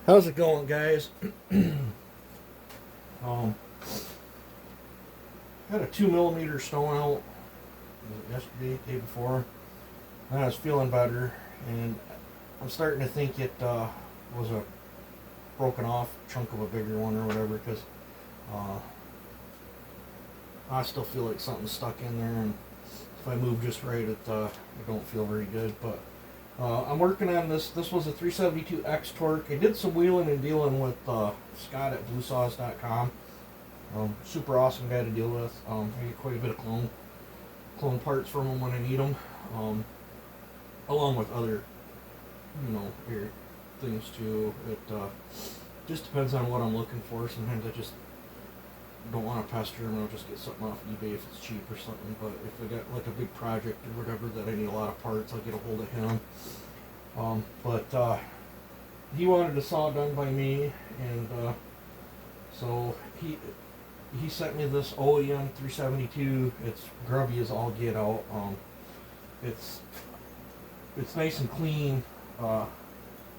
How's it going, guys? Had a 2 millimeter stone out yesterday, day before, and I was feeling better, and I'm starting to think it was a broken off chunk of a bigger one or whatever, because I still feel like something's stuck in there, and if I move just right, it don't feel very good. But I'm working on this. This was a 372X torque. I did some wheeling and dealing with Scott at bluesaws.com. Super awesome guy to deal with. I get quite a bit of clone parts from him when I need them, along with other, things too. It just depends on what I'm looking for. Sometimes I just don't want to pester him. I'll just get something off eBay if it's cheap or something. But if I got like a big project or whatever that I need a lot of parts, I'll get a hold of him. But he wanted a saw done by me, and so he sent me this OEM 372. It's grubby as all get out. It's nice and clean on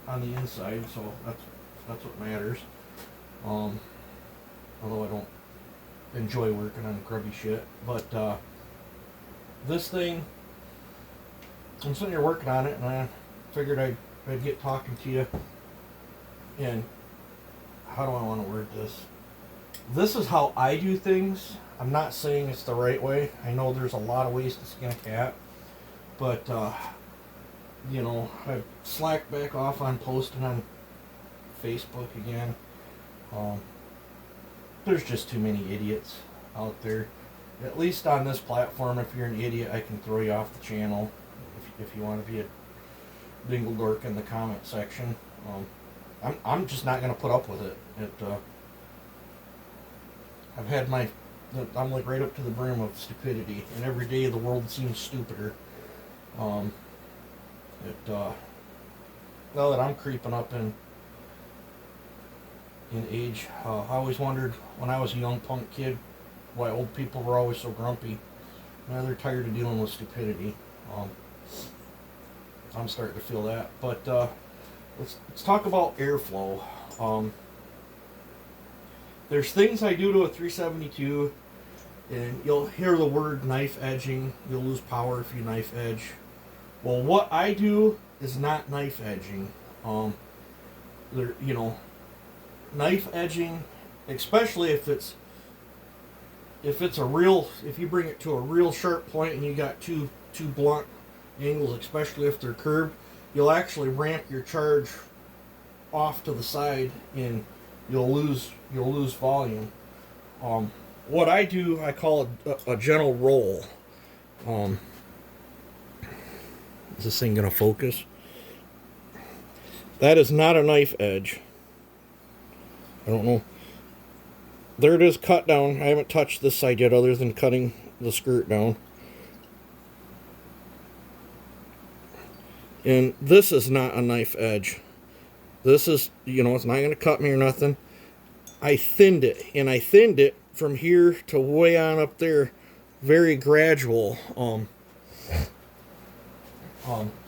the inside, so that's what matters. Although I don't enjoy working on grubby shit, but this thing, I'm sitting here working on it, and I figured I'd get talking to you. And how do I want to word this? This is how I do things. I'm not saying it's the right way. I know there's a lot of ways to skin a cat, but I've slacked back off on posting on Facebook again. There's just too many idiots out there. At least on this platform, if you're an idiot, I can throw you off the channel if you want to be a dingle dork in the comment section. I'm just not going to put up with it. I've had I'm like right up to the brim of stupidity, and every day the world seems stupider. Now that I'm creeping up in age, I always wondered when I was a young punk kid why old people were always so grumpy. Now they're tired of dealing with stupidity. I'm starting to feel that. But let's talk about airflow. There's things I do to a 372, and you'll hear the word knife edging. You'll lose power if you knife edge. Well, what I do is not knife edging. Knife edging, especially if you bring it to a real sharp point and you got two blunt angles, especially if they're curved, you'll actually ramp your charge off to the side, and you'll lose volume. What I do, I call it a gentle roll. Is this thing gonna focus? That is not a knife edge. I don't know. There it is, cut down. I haven't touched this side yet other than cutting the skirt down. And this is not a knife edge. This is, it's not going to cut me or nothing. I thinned it, and I thinned it from here to way on up there, very gradual, so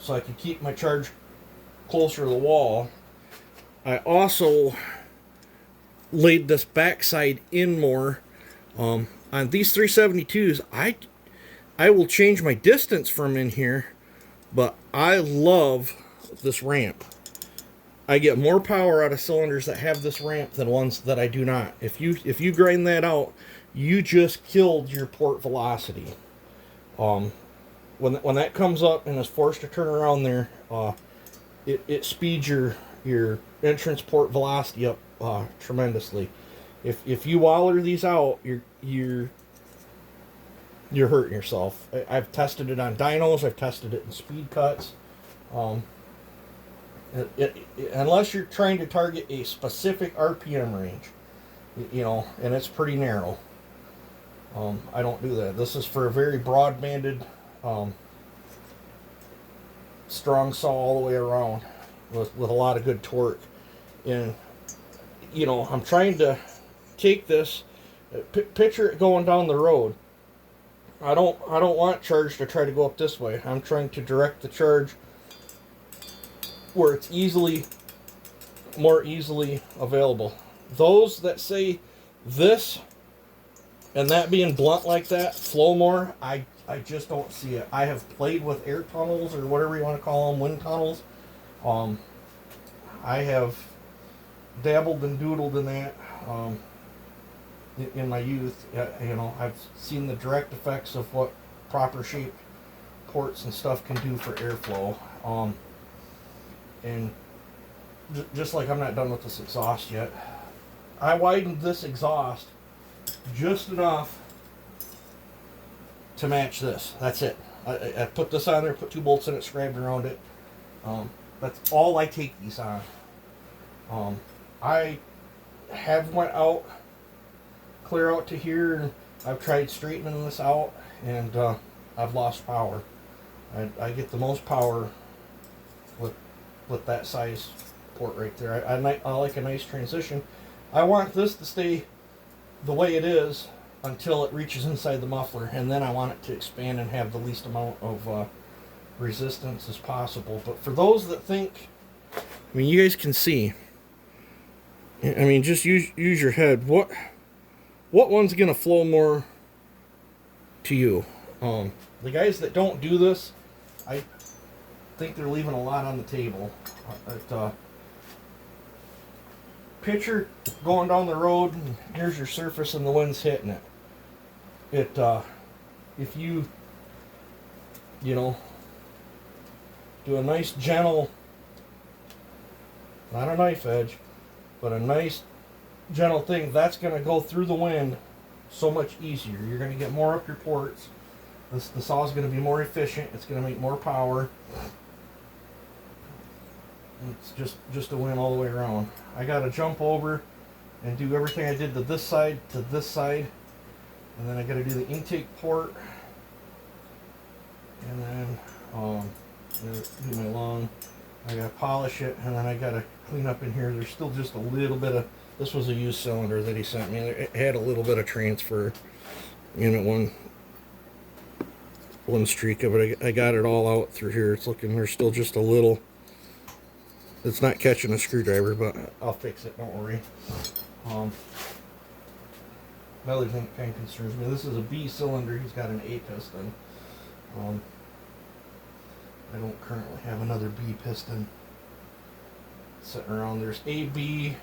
I could keep my charge closer to the wall. I also laid this backside in more. On these 372s, I will change my distance from in here, but I love this ramp. I get more power out of cylinders that have this ramp than ones that I do not. If you grind that out, you just killed your port velocity. When that comes up and is forced to turn around there, it speeds your entrance port velocity up tremendously. If you waller these out, you're hurting yourself. I've tested it on dynos. I've tested it in speed cuts. Unless you're trying to target a specific RPM range, and it's pretty narrow. I don't do that. This is for a very broad-banded, strong saw all the way around with a lot of good torque. And I'm trying to take this, picture it going down the road. I don't want charge to try to go up this way. I'm trying to direct the charge where it's easily more easily available. Those that say this and that being blunt like that flow more, I just don't see it. I have played with air tunnels or whatever you want to call them, wind tunnels. I have dabbled and doodled in that in my youth. You know, I've seen the direct effects of what proper shaped ports and stuff can do for airflow. And just like I'm not done with this exhaust yet, I widened this exhaust just enough to match this. That's it. I put this on there, put 2 bolts in it, scribed around it. That's all I take these on. I have went out, clear out to here, and I've tried straightening this out, and I've lost power. I get the most power with that size port right there. I like a nice transition. I want this to stay the way it is until it reaches inside the muffler, and then I want it to expand and have the least amount of resistance as possible. But for those that think, I mean, you guys can see, I mean, just use your head. What one's gonna flow more to you? The guys that don't do this, I think they're leaving a lot on the table. Picture going down the road, and here's your surface and the wind's hitting it. If you know, do a nice gentle, not a knife edge, but a nice gentle thing, that's going to go through the wind so much easier. You're going to get more up your ports. The saw is going to be more efficient. It's going to make more power. It's just a win all the way around. I got to jump over and do everything I did to this side, and then I got to do the intake port, and then do my lung. I got to polish it, and then I got to clean up in here. There's still just a little bit of, this was a used cylinder that he sent me. It had a little bit of transfer in it, one streak of it. I got it all out through here. It's looking, there's still just a little. It's not catching a screwdriver, but I'll fix it, don't worry. Another thing that kind of concerns me, this is a B cylinder, he's got an A piston. I don't currently have another B piston sitting around. There's A, B,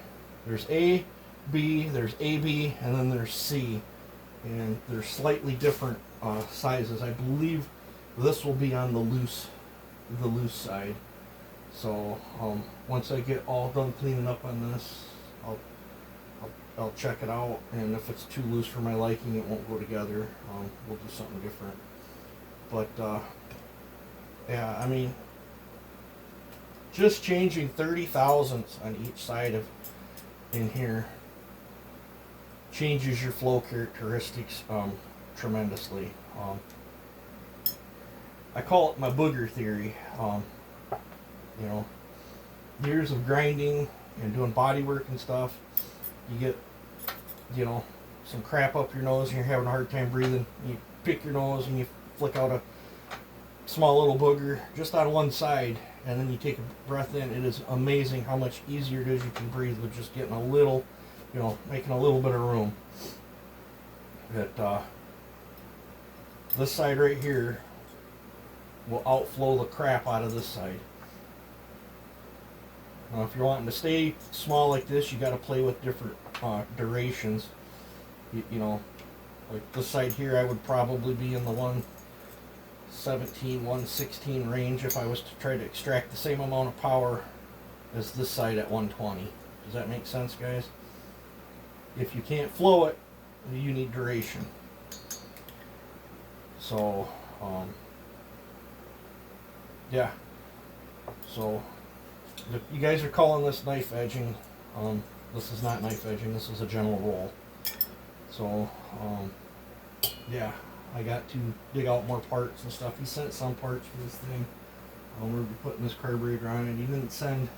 there's A, B, there's AB, and then there's C. And they're slightly different sizes. I believe this will be on the loose side. So once I get all done cleaning up on this, I'll check it out, and if it's too loose for my liking, it won't go together. We'll do something different. But yeah, I mean, just changing 30 thousandths on each side of in here changes your flow characteristics tremendously. I call it my booger theory. You know, years of grinding and doing body work and stuff, you get, you know, some crap up your nose and you're having a hard time breathing. You pick your nose and you flick out a small little booger just on one side, and then you take a breath in. It is amazing how much easier it is you can breathe with just getting a little, you know, making a little bit of room. That this side right here will outflow the crap out of this side. Now, if you're wanting to stay small like this, you got to play with different durations. You know, like this side here, I would probably be in the 117, 116 range if I was to try to extract the same amount of power as this side at 120. Does that make sense, guys? If you can't flow it, you need duration. So, yeah. So, if you guys are calling this knife edging, this is not knife edging, this is a general roll. So, yeah, I got to dig out more parts and stuff. He sent some parts for this thing. We're going to be putting this carburetor on it. He didn't send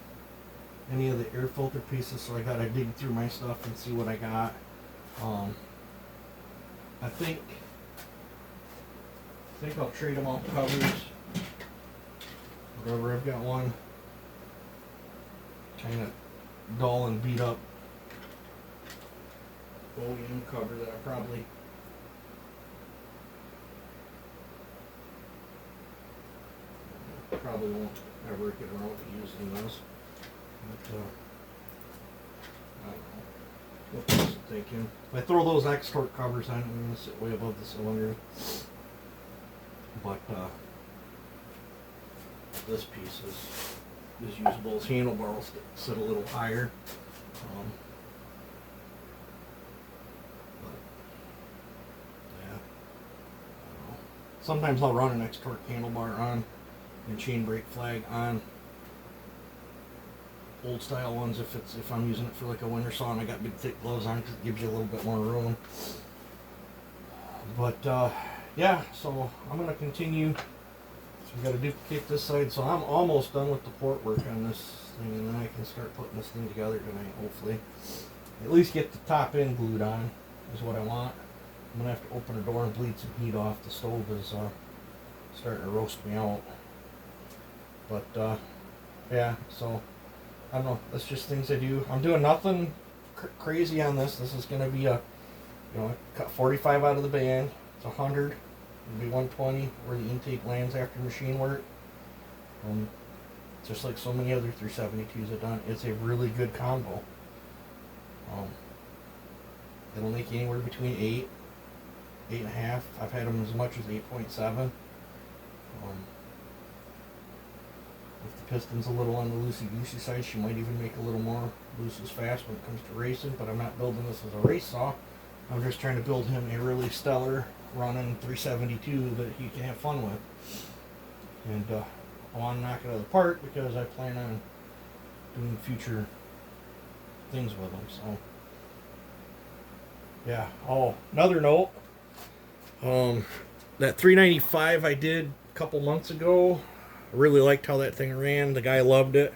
any of the air filter pieces, so I got to dig through my stuff and see what I got. I think I'll trade them out covers. Whatever, I've got one kind of dull and beat up OEM cover that I probably won't ever get around to using those. But, I don't know. What was I thinking? If I throw those X-Torque covers on, I'm going to sit way above the cylinder. But this piece is usable. This handlebar will sit a little higher. But, yeah. I don't know. Sometimes I'll run an X-Torque handlebar on and chain brake flag on old style ones if I'm using it for like a winter saw and I got big thick gloves on because it gives you a little bit more room. But yeah, so I'm gonna continue. So we got to duplicate this side, so I'm almost done with the port work on this thing, and then I can start putting this thing together tonight. Hopefully, at least get the top end glued on is what I want. I'm gonna have to open a door and bleed some heat off. The stove is starting to roast me out. But yeah, so I don't know. That's just things I do. I'm doing nothing crazy on this. This is gonna be a, cut 45 out of the band. It's 100. It'll be 120 where the intake lands after machine work. Just like so many other 372s I've done, it's a really good combo. It'll make you anywhere between 8, 8.5. I've had them as much as 8.7. If the piston's a little on the loosey-goosey side, she might even make a little more loose as fast when it comes to racing, but I'm not building this as a race saw. I'm just trying to build him a really stellar running 372 that he can have fun with. And I want to knock it out of the park because I plan on doing future things with him. So, yeah. Oh, another note. That 395 I did a couple months ago, I really liked how that thing ran. The guy loved it.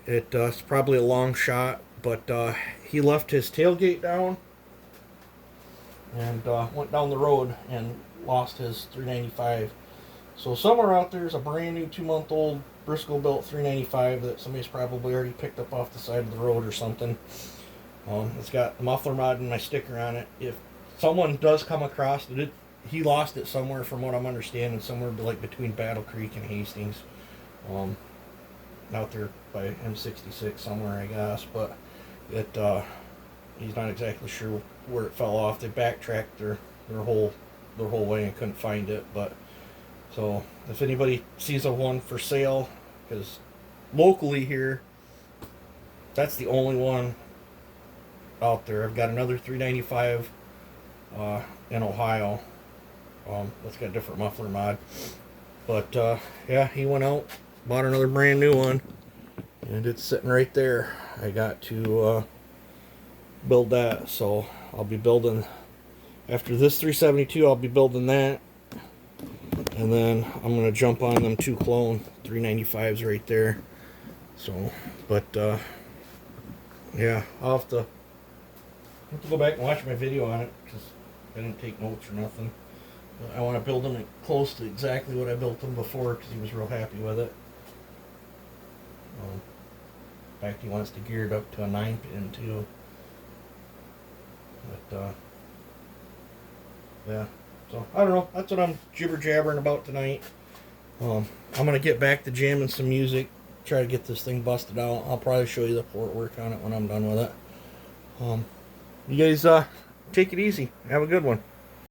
It's probably a long shot, but he left his tailgate down and went down the road and lost his 395. So somewhere out there is a brand new 2-month-old Briscoe built 395 that somebody's probably already picked up off the side of the road or something. It's got the muffler mod and my sticker on it. If someone does come across it, he lost it somewhere, from what I'm understanding, somewhere like between Battle Creek and Hastings, out there by M66 somewhere, I guess. But he's not exactly sure where it fell off. They backtracked their whole way and couldn't find it. But so if anybody sees a one for sale, because locally here, that's the only one out there. I've got another 395 in Ohio. That's got a different muffler mod. But yeah, he went out, bought another brand new one, and it's sitting right there. I got to build that, so I'll be building, after this 372, I'll be building that, and then I'm going to jump on them 2 clone 395s right there. So, but yeah, I'll have to go back and watch my video on it, because I didn't take notes or nothing. I want to build him close to exactly what I built him before, because he was real happy with it. In fact, he wants to gear it up to a 9-pin too. But yeah, so I don't know. That's what I'm jibber jabbering about tonight. I'm gonna get back to jamming some music, try to get this thing busted out. I'll probably show you the port work on it when I'm done with it. You guys take it easy. Have a good one.